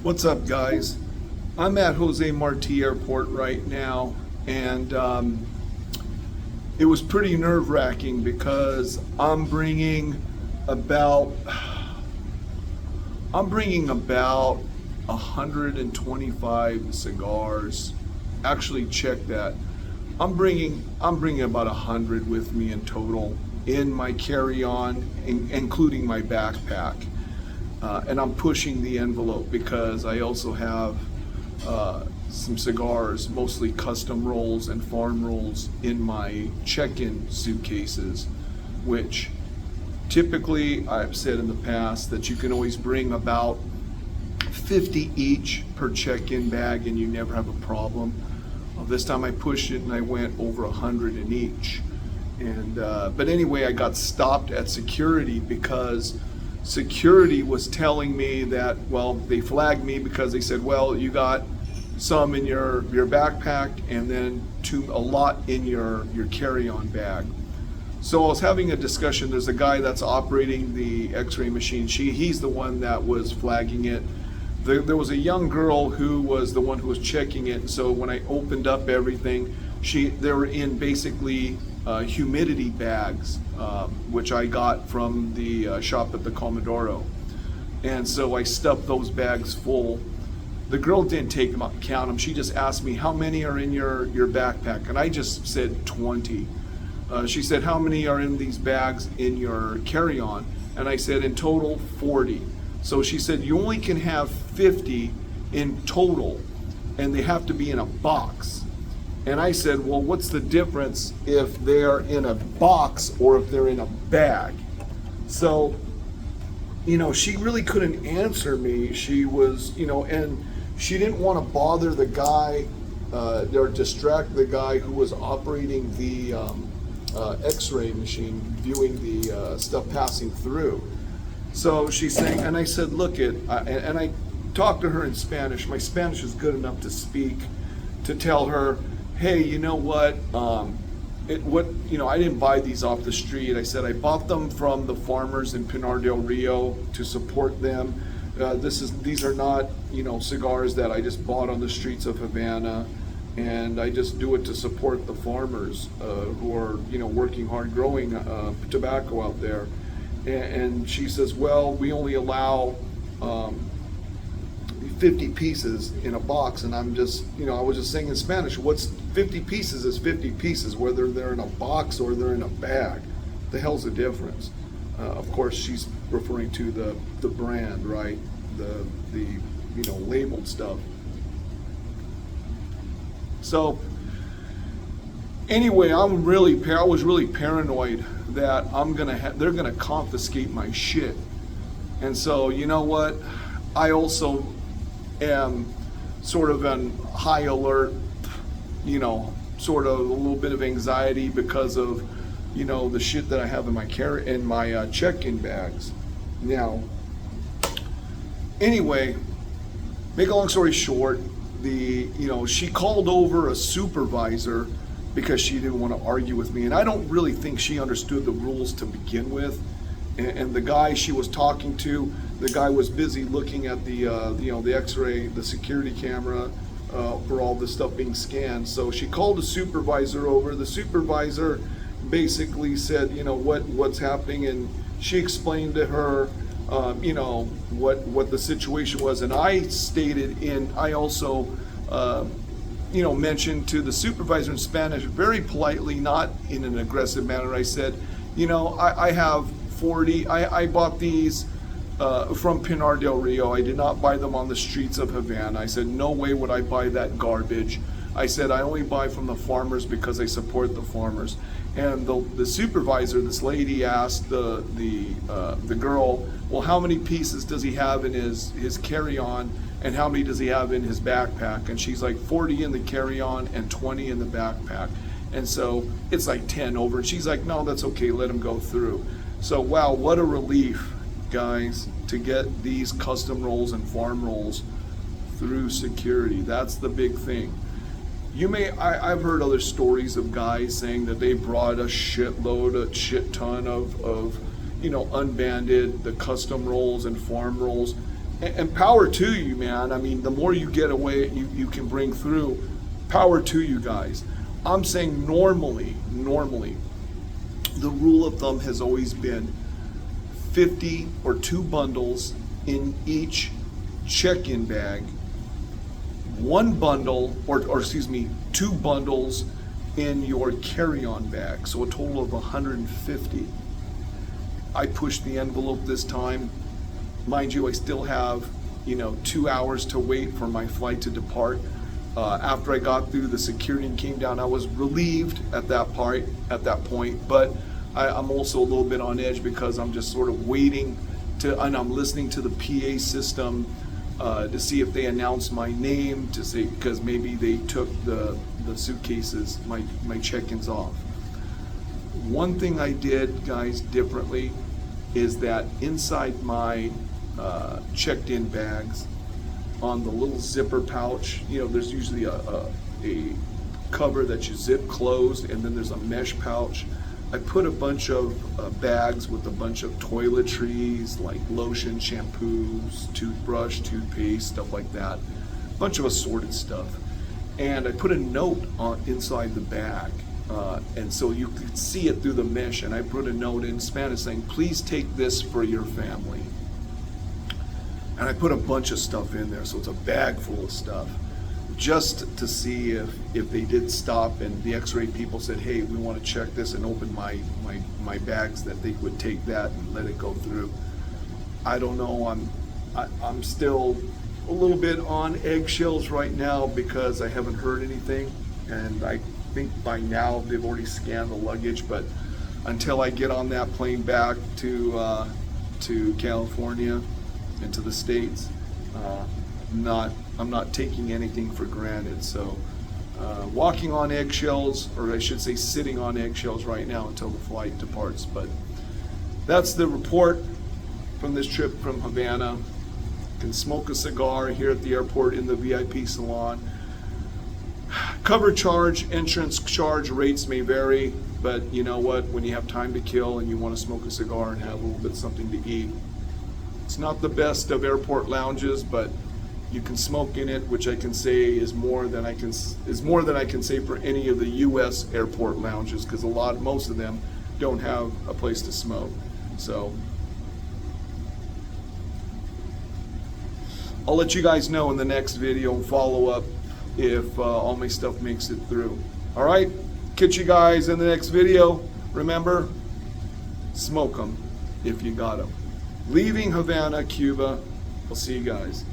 What's up, guys? I'm at Jose Marti Airport right now, and it was pretty nerve-wracking because I'm bringing about 125 cigars. Actually, check that. I'm bringing about 100 with me in total in my carry-on, including my backpack. And I'm pushing the envelope because I also have some cigars, mostly custom rolls and farm rolls, in my check-in suitcases, which typically I've said in the past that you can always bring about 50 each per check-in bag and you never have a problem. This time I pushed it and I went over 100 in each. And but anyway, I got stopped at security because security was telling me that, well, they flagged me because they said, well, you got some in your backpack and then a lot in your carry-on bag. So I was having a discussion. There's a guy that's operating the x-ray machine. He's the one that was flagging it. There was a young girl who was the one who was checking it. So when I opened up everything, they were in basically humidity bags, which I got from the shop at the Comodoro. And so I stuffed those bags full. The girl didn't take them up, count them. She just asked me, how many are in your backpack? And I just said 20. She said, how many are in these bags in your carry-on? And I said, in total, 40. So she said, you only can have 50 in total, and they have to be in a box. And I said, well, what's the difference if they're in a box or if they're in a bag? So, she really couldn't answer me. She was, and she didn't want to bother the guy or distract the guy who was operating the x-ray machine, viewing the stuff passing through. So she's saying, and I said, and I talked to her in Spanish. My Spanish is good enough to speak, to tell her, hey, you know what? I didn't buy these off the street. I said I bought them from the farmers in Pinar del Rio to support them. These are not, cigars that I just bought on the streets of Havana, and I just do it to support the farmers who are, working hard growing tobacco out there. And she says, well, we only allow 50 pieces in a box. And I'm just, I was just saying in Spanish, what's 50 pieces is 50 pieces, whether they're in a box or they're in a bag. The hell's the difference? Of course, she's referring to the brand, right? The labeled stuff. So anyway, I was really paranoid that they're gonna confiscate my shit. And so, you know what? I also am sort of on high alert, sort of a little bit of anxiety because of, the shit that I have in my check-in bags. Now, anyway, make a long story short, she called over a supervisor because she didn't want to argue with me, and I don't really think she understood the rules to begin with. And the guy she was talking to, the guy was busy looking at the x-ray, the security camera for all this stuff being scanned. So she called the supervisor over. The supervisor basically said, what's happening, and she explained to her, what the situation was. And I also mentioned to the supervisor in Spanish, very politely, not in an aggressive manner. I said, I have 40. I bought these from Pinar del Rio. I did not buy them on the streets of Havana. I said, no way would I buy that garbage. I said, I only buy from the farmers because I support the farmers. And the supervisor, this lady, asked the girl, well, how many pieces does he have in his carry-on, and how many does he have in his backpack? And she's like, 40 in the carry-on and 20 in the backpack. And so it's like 10 over. And she's like, no, that's okay, let him go through. So wow, what a relief, guys, to get these custom rolls and farm rolls through security. That's the big thing. I've heard other stories of guys saying that they brought a shit ton of unbanded, the custom rolls and farm rolls. And power to you, man. I mean, the more you get away, you can bring through. Power to you guys. I'm saying normally, the rule of thumb has always been 50 or 2 bundles in each check-in bag, 1 bundle, or excuse me, 2 bundles in your carry-on bag, so a total of 150. I pushed the envelope this time. Mind you, I still have, 2 hours to wait for my flight to depart. After I got through the security and came down, I was relieved at that point, but I'm also a little bit on edge because I'm just sort of waiting and I'm listening to the PA system to see if they announce my name, to see, because maybe they took the suitcases, my check-ins off. One thing I did, guys, differently is that inside my checked-in bags, on the little zipper pouch, there's usually a cover that you zip closed, and then there's a mesh pouch. I put a bunch of bags with a bunch of toiletries, like lotion, shampoos, toothbrush, toothpaste, stuff like that. A bunch of assorted stuff. And I put a note inside the bag, and so you could see it through the mesh, and I put a note in Spanish saying, "Please take this for your family." And I put a bunch of stuff in there, so it's a bag full of stuff, just to see if they did stop and the x-ray people said, "Hey, we want to check this and open my bags," that they would take that and let it go through. I don't know, I'm still a little bit on eggshells right now because I haven't heard anything, and I think by now they've already scanned the luggage, but until I get on that plane back to California and to the States, I'm not taking anything for granted. So walking on eggshells, or I should say sitting on eggshells right now until the flight departs. But that's the report from this trip from Havana. Can smoke a cigar here at the airport in the VIP salon. Cover charge, entrance charge rates may vary, but you know what? When you have time to kill and you want to smoke a cigar and have a little bit something to eat, it's not the best of airport lounges, but you can smoke in it, which I can say is more than I can say for any of the U.S. airport lounges, because most of them don't have a place to smoke. So I'll let you guys know in the next video and follow up if all my stuff makes it through. All right, catch you guys in the next video. Remember, smoke them if you got them. Leaving Havana, Cuba. We'll see you guys.